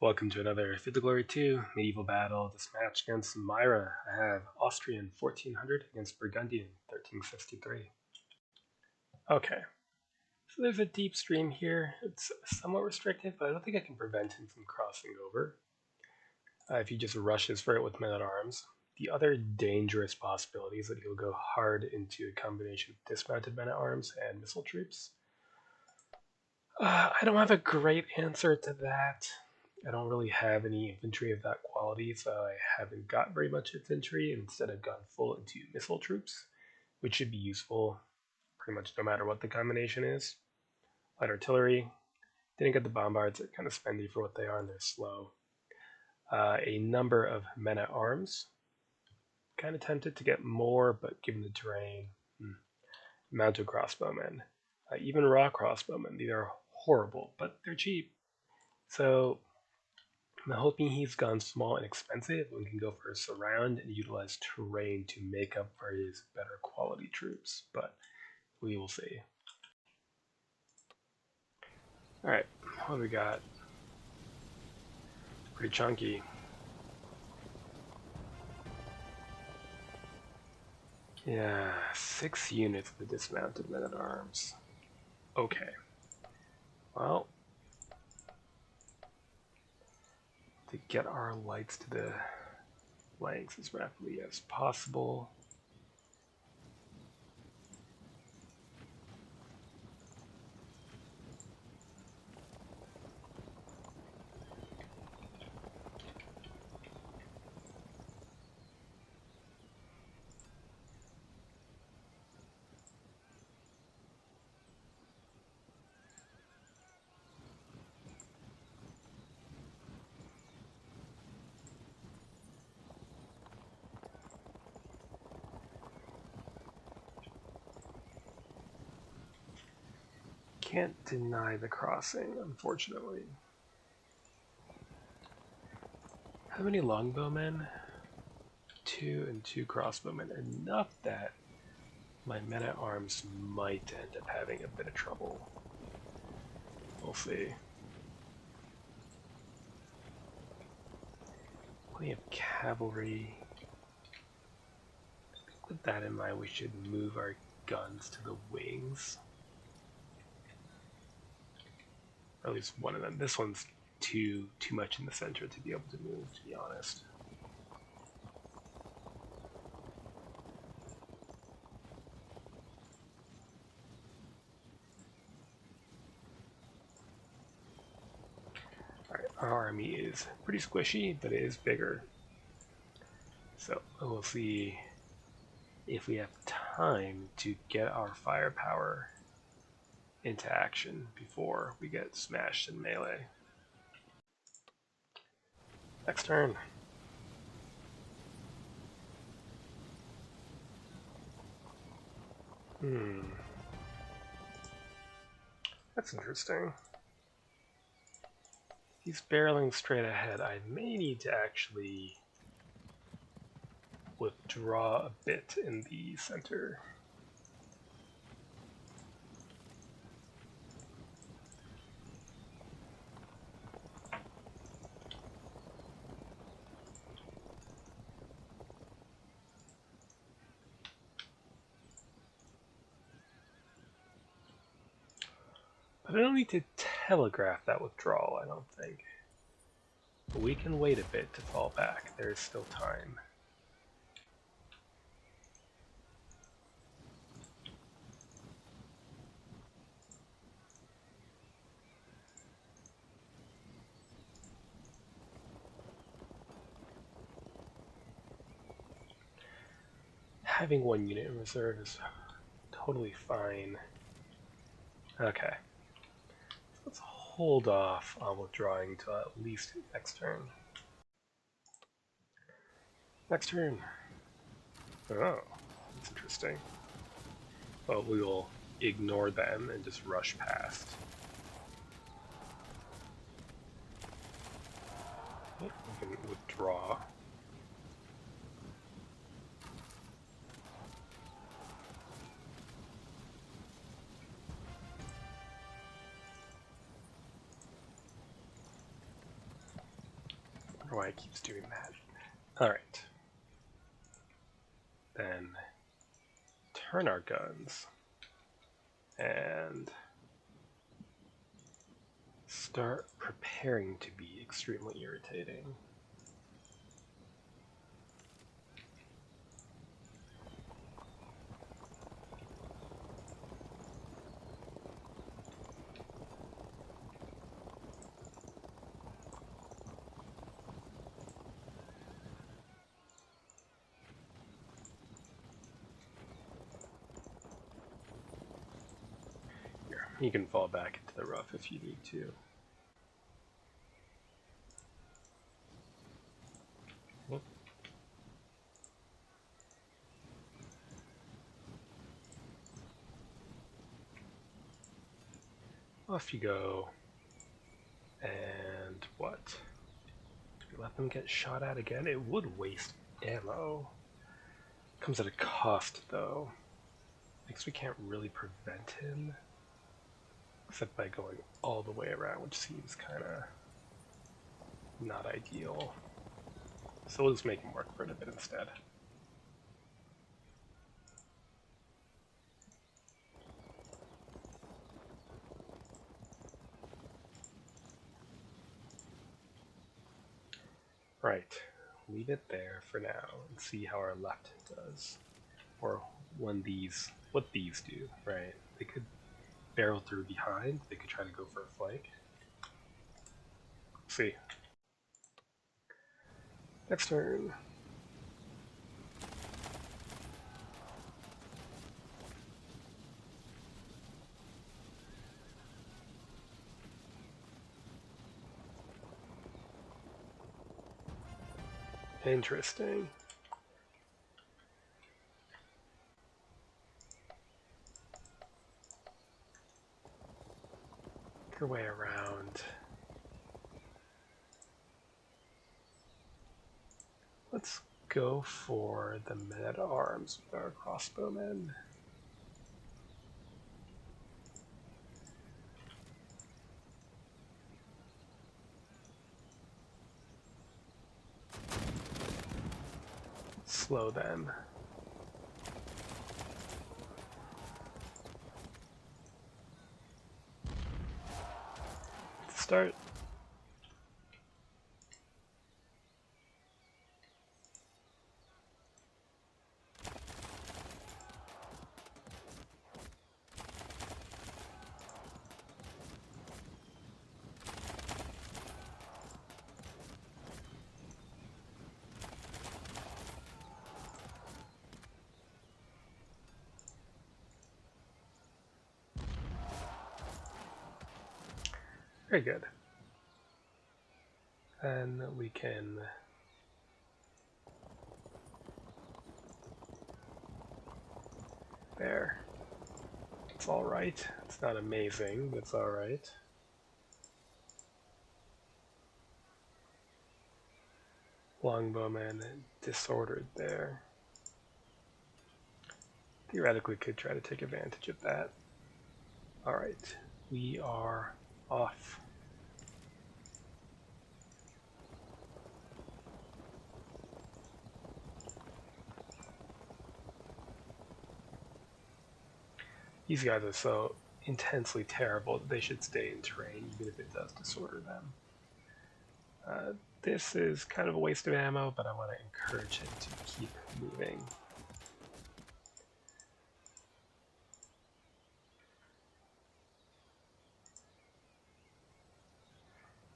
Welcome to another Fit to Glory 2 medieval battle. This match against Myra. I have Austrian 1400 against Burgundian 1363. Okay, so there's a deep stream here. It's somewhat restricted, but I don't think I can prevent him from crossing over if he just rushes for it with men at arms. The other dangerous possibility is that he'll go hard into a combination of dismounted men at arms and missile troops. I don't have a great answer to that. I don't really have any infantry of that quality, so I haven't got very much infantry. Instead, I've gone full into missile troops, which should be useful pretty much no matter what the combination is. Light artillery. Didn't get the bombards. They're kind of spendy for what they are, and they're slow. A number of men at arms. Kind of tempted to get more, but given the terrain, mounted crossbowmen. Even raw crossbowmen. These are horrible, but they're cheap. So I'm hoping he's gone small and expensive and can go for a surround and utilize terrain to make up for his better quality troops, but we will see. Alright, what do we got? Pretty chunky. Yeah, 6 units of the dismounted men at arms. Okay. Well, to get our lights to the flanks as rapidly as possible. Can't deny the crossing, unfortunately. How many longbowmen? 2 and 2 crossbowmen. Enough that my men at arms might end up having a bit of trouble. We'll see. Plenty of cavalry. With that in mind, we should move our guns to the wings. Or at least one of them. This one's too much in the center to be able to move, to be honest. Alright, our army is pretty squishy, but it is bigger. So we'll see if we have time to get our firepower into action before we get smashed in melee. Next turn. That's interesting. He's barreling straight ahead. I may need to actually withdraw a bit in the center. But I don't need to telegraph that withdrawal, I don't think. But we can wait a bit to fall back. There is still time. Having 1 unit in reserve is totally fine. Okay. Let's hold off on withdrawing till at least next turn. Next turn. Oh, that's interesting. Well, we will ignore them and just rush past. We can withdraw. don't know why it keeps doing that. Alright. Then turn our guns and start preparing to be extremely irritating. Here, you can fall back into the rough if you need to. Off you go. And what? Do we let them get shot at again? It would waste ammo. Comes at a cost, though. I guess we can't really prevent him. Except by going all the way around, which seems kind of not ideal. So we'll just make him work for it a bit instead. Right, leave it there for now and see how our left does. Or what these do, right? They could barrel through behind, they could try to go for a flank. See. Next turn. Interesting. Make your way around. Let's go for the men-at-arms with our crossbowmen. Slow them. Start. Very good. And we can there. It's all right. It's not amazing, but it's all right. Longbowman disordered there. Theoretically could try to take advantage of that. All right, we are off. These guys are so intensely terrible that they should stay in terrain, even if it does disorder them. This is kind of a waste of ammo, but I want to encourage him to keep moving.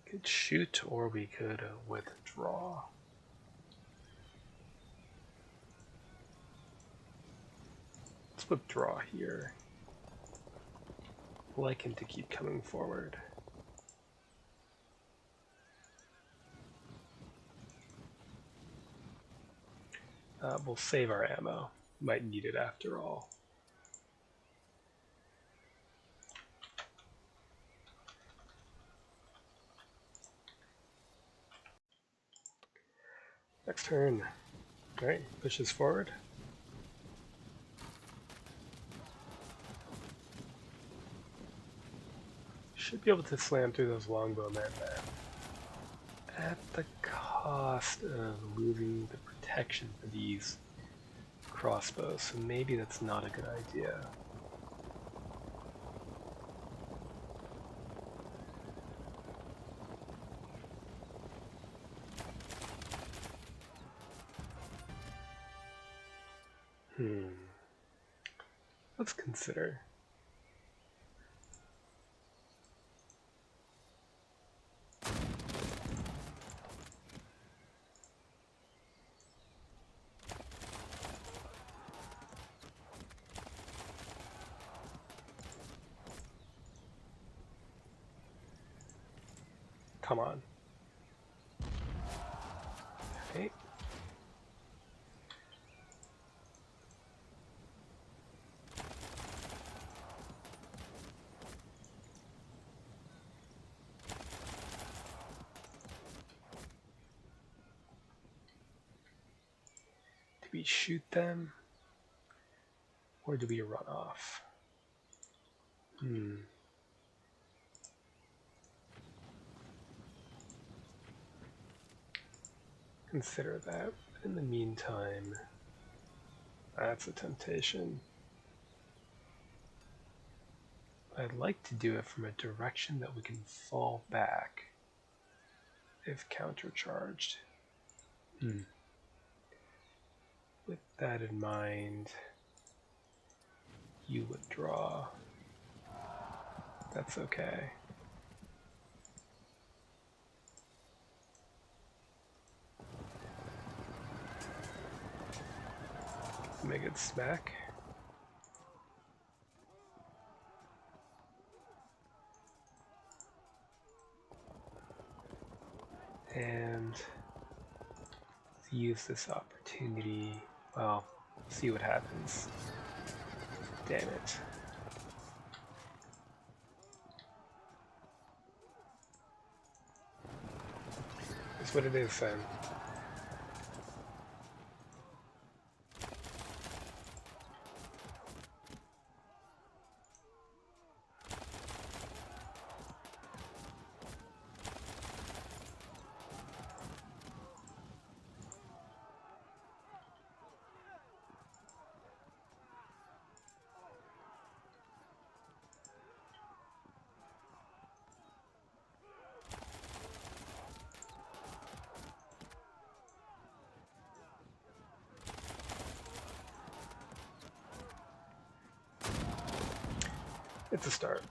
We could shoot, or we could withdraw. Let's withdraw here. I'd like him to keep coming forward. We'll save our ammo. Might need it after all. Next turn. Alright, pushes forward. Should be able to slam through those longbowmen then. at the cost of losing the protection for these crossbows, so maybe that's not a good idea. Let's consider. Come on. Okay. Do we shoot them? Or do we run off? Consider that. But in the meantime, that's a temptation. I'd like to do it from a direction that we can fall back if countercharged. With that in mind, you withdraw. That's okay. Make it smack. And use this opportunity. Well, see what happens. Damn it. That's what it is then. It's a start.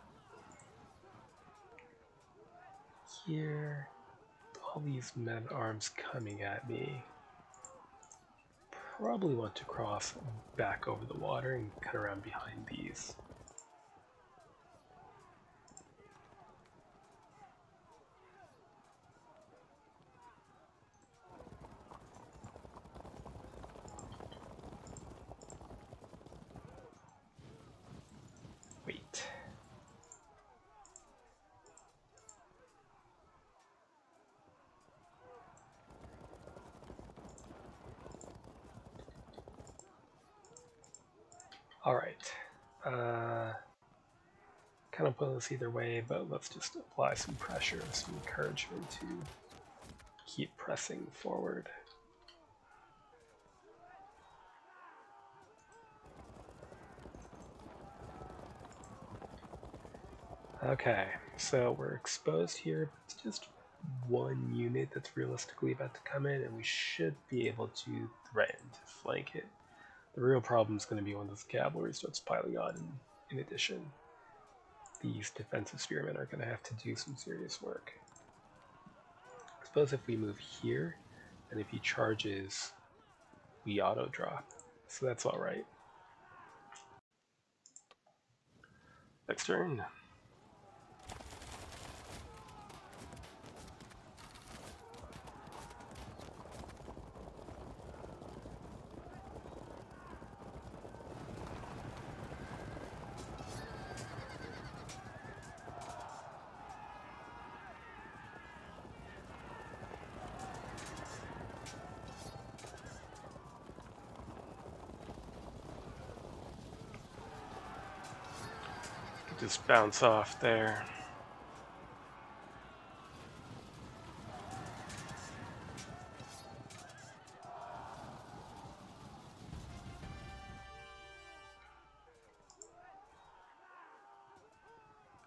Here, all these men-at-arms coming at me. Probably want to cross back over the water and cut around behind these. Wait. Alright. Kind of pointless either way, but let's just apply some pressure, some encouragement to keep pressing forward. Okay, so we're exposed here, but it's just one unit that's realistically about to come in, and we should be able to threaten to flank it. The real problem is going to be when this cavalry starts piling on. In addition, these defensive spearmen are going to have to do some serious work. I suppose if we move here, and if he charges, we auto drop, so that's all right. Next turn. Just bounce off there.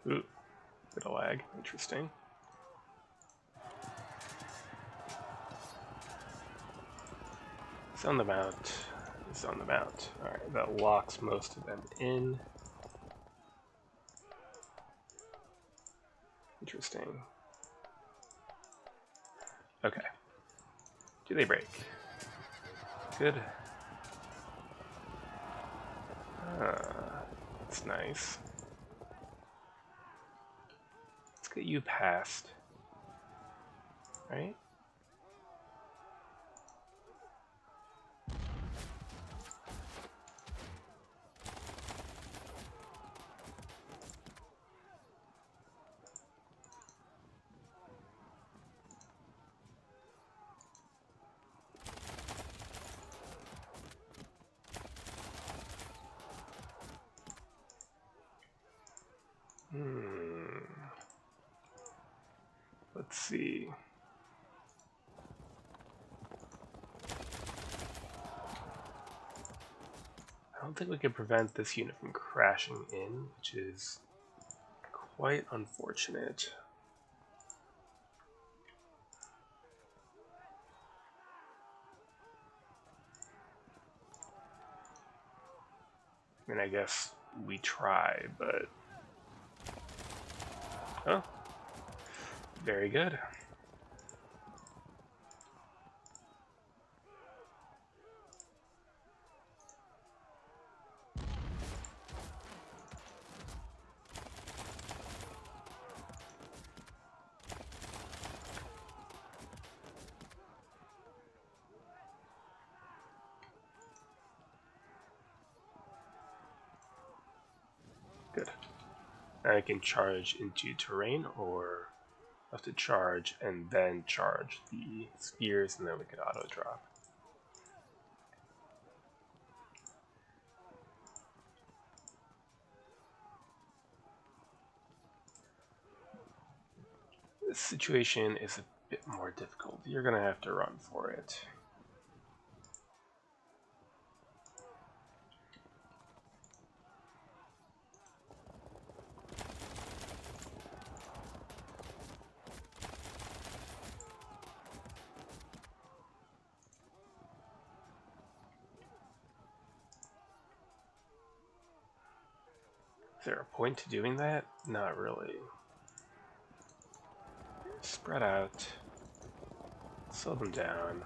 Ooh, bit of lag. Interesting. It's on the mount. It's on the mount. Alright, that locks most of them in. Interesting. Okay. Do they break? Good. That's nice. Let's get you past. Right? Let's see. I don't think we can prevent this unit from crashing in, which is quite unfortunate. I mean, I guess we try, but... Oh. Very good. Good. Now I can charge into terrain, or have to charge and then charge the spears, and then we can auto drop. This situation is a bit more difficult. You're gonna have to run for it. Is there a point to doing that? Not really. Spread out. Slow them down.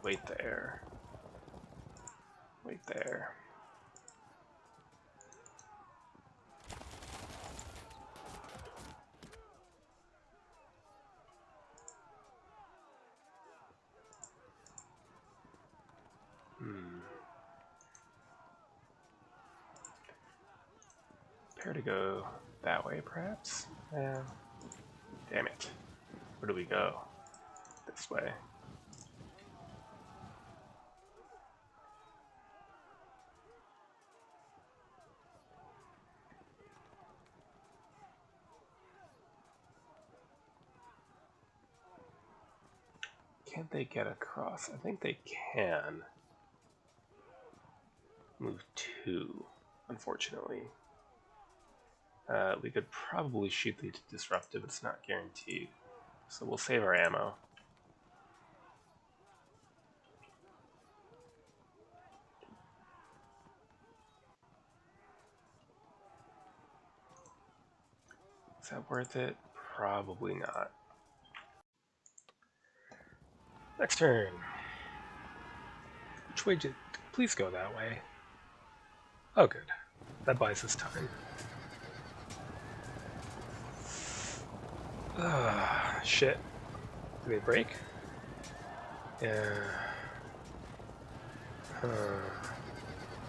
Wait there. Wait there. Prepare to go that way, perhaps? Yeah. Damn it. Where do we go? This way. Can't they get across? I think they can. Move 2, unfortunately. We could probably shoot the disruptive, it's not guaranteed. So we'll save our ammo. Is that worth it? Probably not. Next turn. Which way did... Please go that way. Oh, good. That buys us time. Shit. Do they break? Yeah.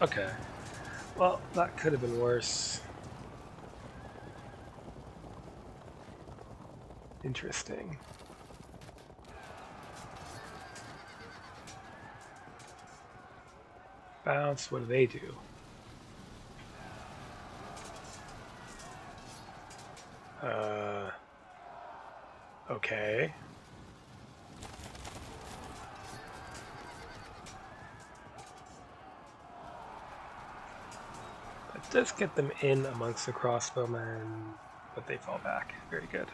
Okay. Well, that could have been worse. Interesting. Bounce, what do they do? Okay. That does get them in amongst the crossbowmen. but they fall back. Very good.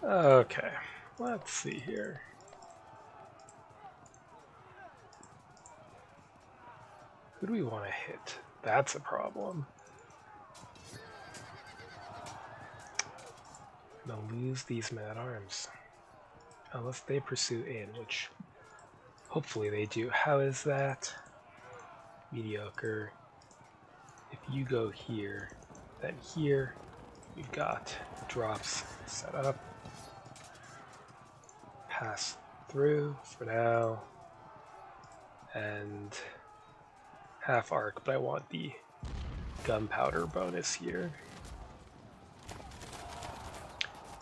Okay, let's see here. Who do we want to hit? That's a problem. I'm gonna lose these men-at-arms. Unless they pursue in, which hopefully they do. How is that? Mediocre. If you go here, then here, we've got drops set up. Pass through for now. And half arc, but I want the gunpowder bonus here.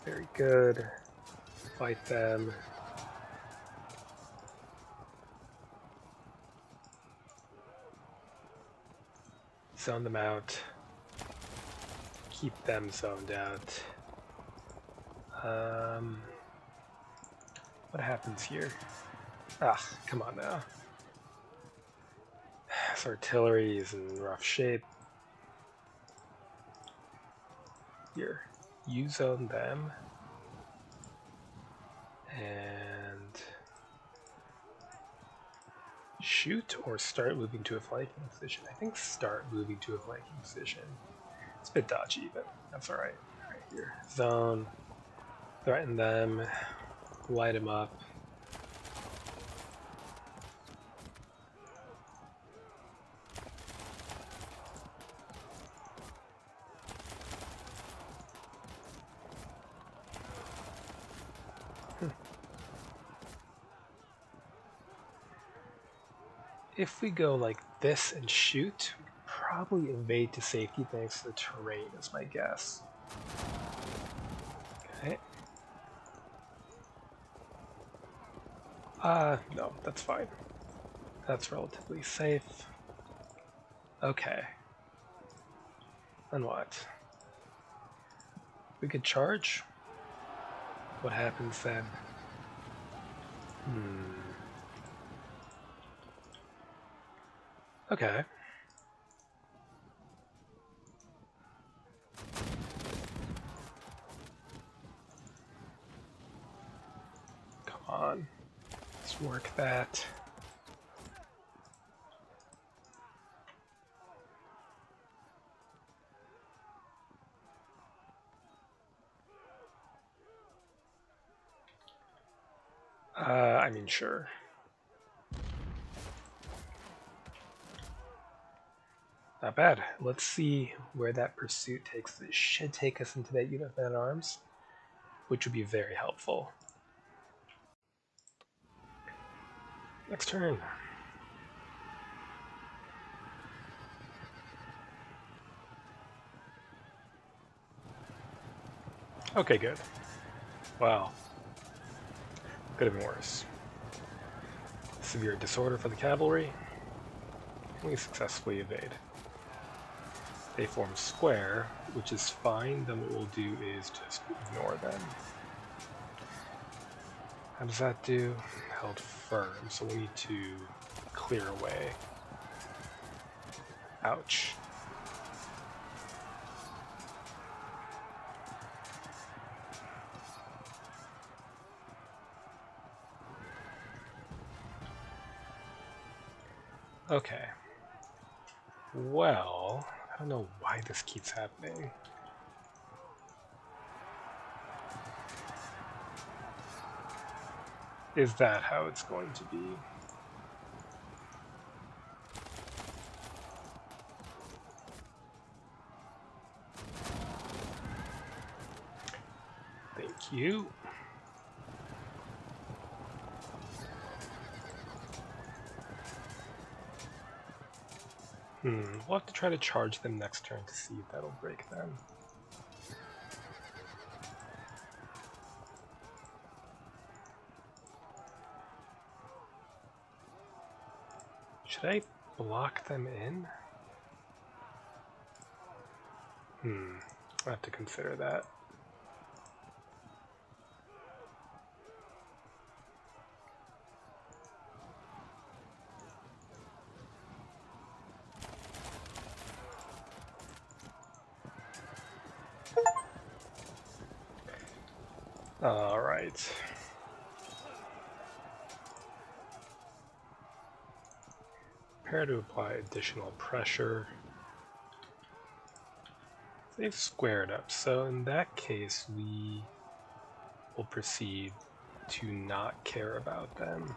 Very good. Fight them. Zone them out. Keep them zoned out. What happens here? Ah, come on now. This artillery is in rough shape. Here, you zone them. And shoot or start moving to a flanking position. I think start moving to a flanking position. It's a bit dodgy, but that's alright. Alright, here. Zone. Threaten them. Light them up. If we go like this and shoot, we could probably evade to safety thanks to the terrain, is my guess. Okay. No, that's fine. That's relatively safe. Okay. Then what? We could charge? What happens then? Okay. Come on. Let's work that. I mean, sure. Not bad. Let's see where that pursuit takes us. It should take us into that unit of men-at-arms, which would be very helpful. Next turn. Okay, good. Wow. Could have been worse. Severe disorder for the cavalry. We successfully evade. They form square, which is fine. Then what we'll do is just ignore them. How does that do? Held firm, so we need to clear away. Ouch. Okay. Well, I don't know why this keeps happening. Is that how it's going to be? Thank you. We'll have to try to charge them next turn to see if that'll break them. Should I block them in? I have to consider that. All right. Prepare to apply additional pressure. They've squared up, so in that case we will proceed to not care about them.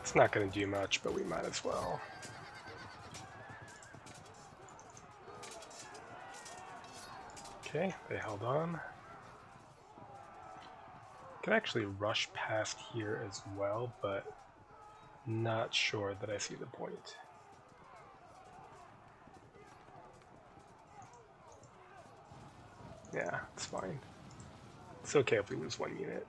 It's not going to do much, but we might as well. Okay, they held on. Can actually rush past here as well, but not sure that I see the point. Yeah, it's fine. It's okay if we lose 1 unit.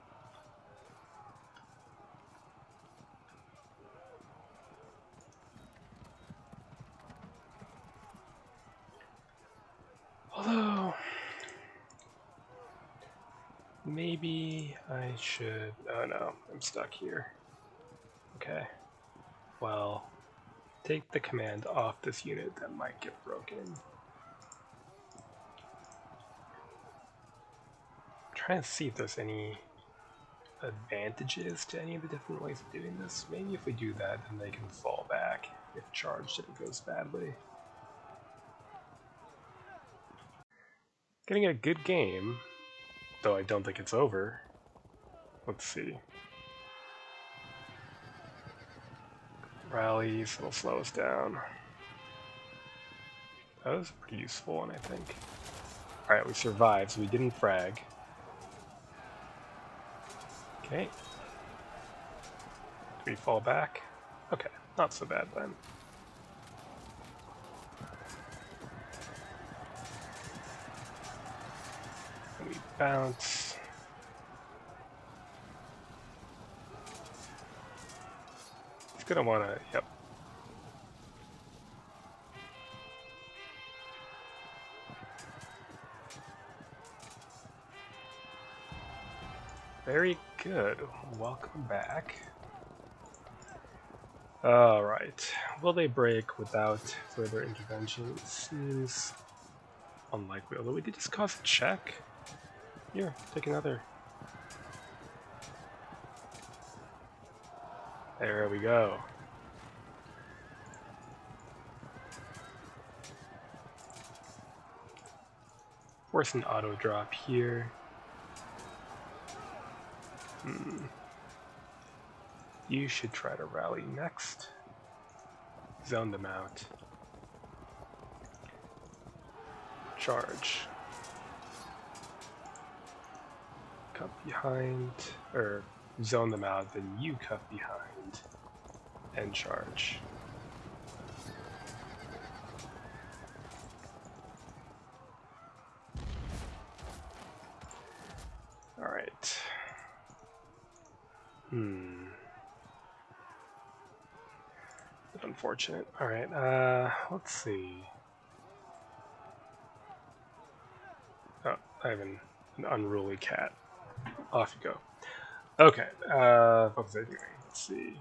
Although, maybe I should... Oh no, I'm stuck here. Okay. Well, take the command off this unit that might get broken. I'm trying to see if there's any advantages to any of the different ways of doing this. Maybe if we do that, then they can fall back if charged and it goes badly. Getting a good game, though I don't think it's over. Let's see. Rallies will slow us down. That was a pretty useful one, I think. Alright, we survived, so we didn't frag. Okay. Do we fall back? Okay, not so bad then. And we bounce. He's gonna wanna, yep. Very good. Welcome back. Alright. Will they break without further intervention? It seems unlikely, although we did just cause a check. Here, take another. There we go. Force an auto drop here. You should try to rally next. Zone them out. Charge. Cut behind, or zone them out, then you cut behind and charge. Alright. Unfortunate. Alright, let's see. Oh, I have an unruly cat. Off you go. Okay, what was I doing? Let's see.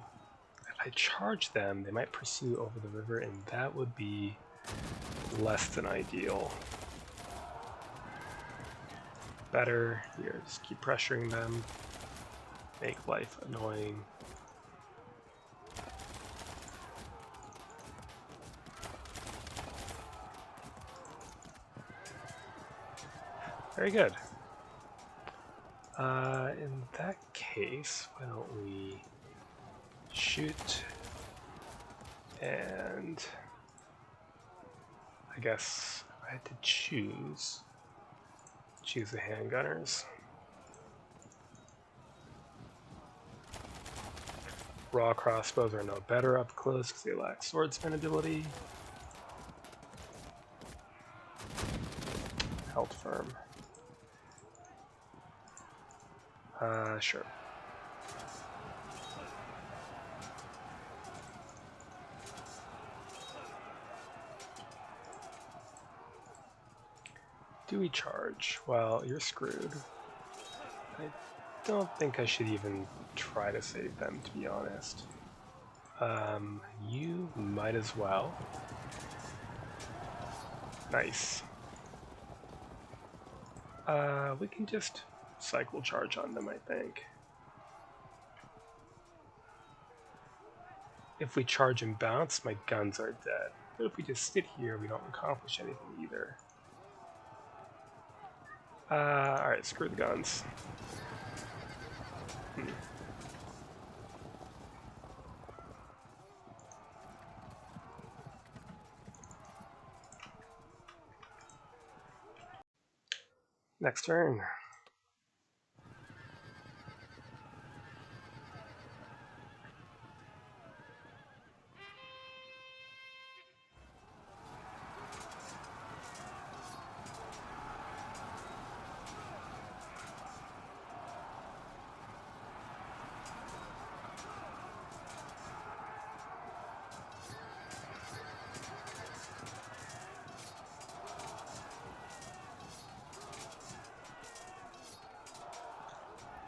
If I charge them, they might pursue over the river, and that would be less than ideal. Better, here, just keep pressuring them. Make life annoying. Very good. In that case, why don't we shoot and I guess if I had to choose the handgunners. Raw crossbows are no better up close because they lack swordsman ability. Held firm. Sure. Do we charge? Well, you're screwed. I don't think I should even try to save them, to be honest. You might as well. Nice. We can just cycle charge on them, I think. If we charge and bounce, my guns are dead. But if we just sit here, we don't accomplish anything either. Alright, screw the guns. Next turn.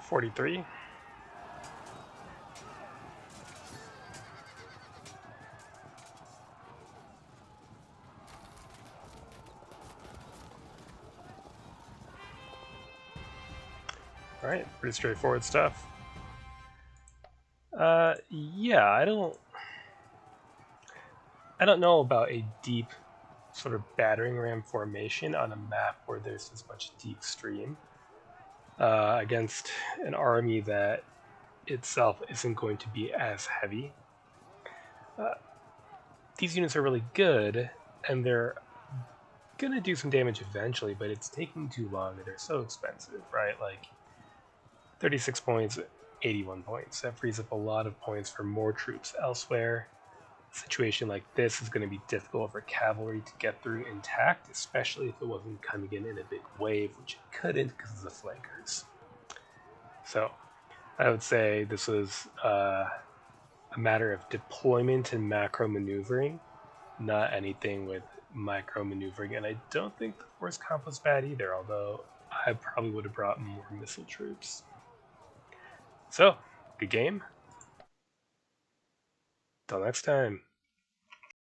$43. Alright, pretty straightforward stuff. Yeah, I don't know about a deep sort of battering ram formation on a map where there's this much deep stream against an army that itself isn't going to be as heavy. These units are really good, and they're gonna do some damage eventually, but it's taking too long, and they're so expensive, right? Like, 36 points, 81 points. That frees up a lot of points for more troops elsewhere. A situation like this is going to be difficult for cavalry to get through intact, especially if it wasn't coming in a big wave, which it couldn't because of the flankers. So, I would say this was a matter of deployment and macro maneuvering, not anything with micro maneuvering, and I don't think the force comp was bad either, although I probably would have brought more missile troops. So, good game. Till next time.